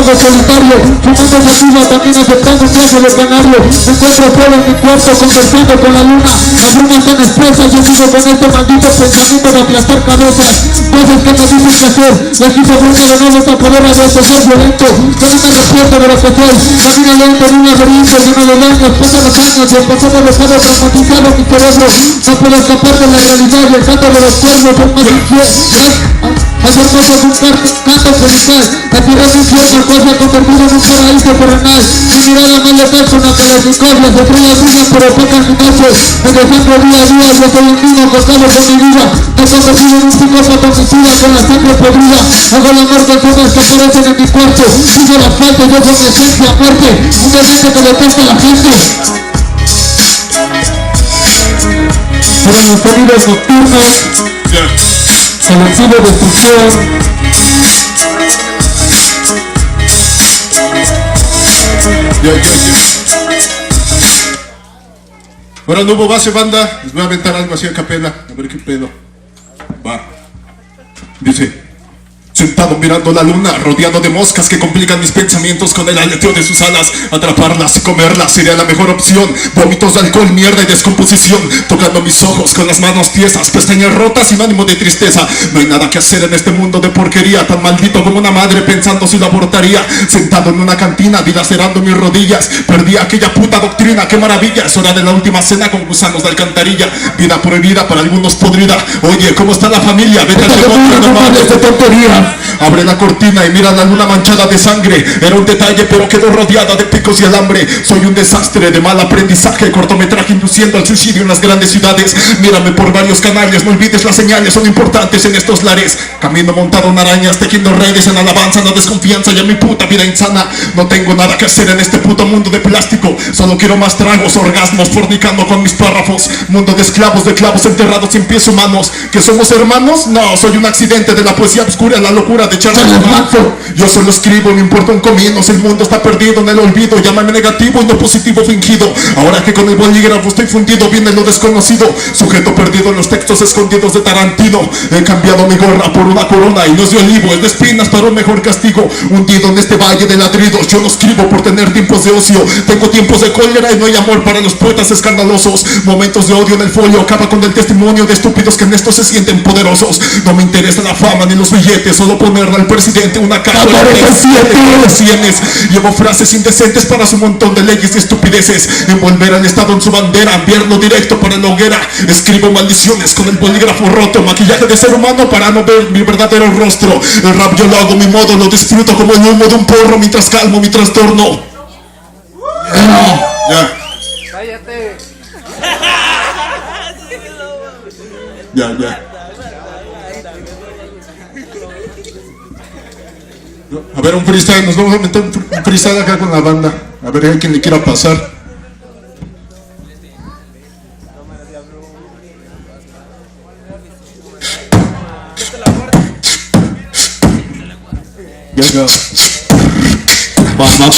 solitario, fumando sativa, también aceptando un viaje de canario. Me encuentro solo en mi cuarto conversando con la luna. Las lunas tan expresas, yo sigo con este maldito pensamiento de aplastar cabezas. Cosas que me dicen que hacer, la esquizofrenia de nuevo esta poder de ser violento. Yo no me despierto de lo que soy, camino lento en un laberinto lleno de daños. Pasan los años y el pasado dejado traumatizado mi cerebro. No puedo escapar de la realidad y el canto de los cuernos es más infiel. Hacer cosas un canto felical, la tierra es un infierno, cosa convertida en un paraíso terrenal. Mi mirada más letal con la calasicosia, las estrellas brillan pero opacan mi noche. Me desangro día a día, yo soy un niño acostado con mi vida. Me he convertido en un psicópata homicida con la sangre podrida. Hago la muerte en zonas que aparecen en mi cuarto. Sigo la falta, yo soy mi esencia aparte. Un demente que detesta a la gente. Fueron los sonidos nocturnos. Selectivo destrucción. Ahora no hubo base, banda. Les voy a aventar algo así a capela. A ver qué pedo. Va. Dice: sentado mirando la luna, rodeado de moscas que complican mis pensamientos con el aleteo de sus alas. Atraparlas y comerlas sería la mejor opción. Vómitos de alcohol, mierda y descomposición. Tocando mis ojos con las manos tiesas, pestañas rotas, sinónimo de tristeza. No hay nada que hacer en este mundo de porquería. Tan maldito como una madre pensando si lo abortaría. Sentado en una cantina, dilacerando mis rodillas. Perdí aquella puta doctrina, qué maravilla. Es hora de la última cena con gusanos de alcantarilla. Vida prohibida, para algunos podrida. Oye, ¿cómo está la familia? Vete al demonio, no mames de tontería. Abre la cortina y mira la luna manchada de sangre. Era un detalle pero quedó rodeada de picos y alambre. Soy un desastre de mal aprendizaje. Cortometraje induciendo al suicidio en las grandes ciudades. Mírame por varios canales, no olvides las señales, son importantes en estos lares. Camino montado en arañas, tejiendo redes en alabanza. No desconfianza, ya mi puta vida insana. No tengo nada que hacer en este puto mundo de plástico. Solo quiero más tragos, orgasmos, fornicando con mis párrafos. Mundo de esclavos, de clavos enterrados sin pies humanos. ¿Que somos hermanos? No, soy un accidente de la poesía oscura, la locura de Charles Manson. Yo solo escribo, no importa un comino. Si el mundo está perdido en el olvido, llámame negativo y no positivo fingido. Ahora que con el bolígrafo estoy fundido, viene lo desconocido. Sujeto perdido en los textos escondidos de Tarantino. He cambiado mi gorra por una corona y no es de olivo, es de espinas para un mejor castigo. Hundido en este valle de ladridos, yo no escribo por tener tiempos de ocio. Tengo tiempos de cólera y no hay amor para los poetas escandalosos. Momentos de odio en el folio, acaba con el testimonio de estúpidos que en esto se sienten poderosos. No me interesa la fama ni los billetes, solo ponerle al presidente una cara de cienes. Llevo frases indecentes para su montón de leyes y estupideces. Envolver al Estado en su bandera, enviarlo directo para la hoguera. Escribo maldiciones con el bolígrafo roto. Maquillaje de ser humano para no ver mi verdadero rostro. El rap yo lo hago a mi modo, lo disfruto como el humo de un porro mientras calmo mi trastorno. Ya. Cállate. Ya. A ver, un freestyle, nos vamos a meter un freestyle acá con la banda. A ver, hay quien le quiera pasar. Ya. Vamos.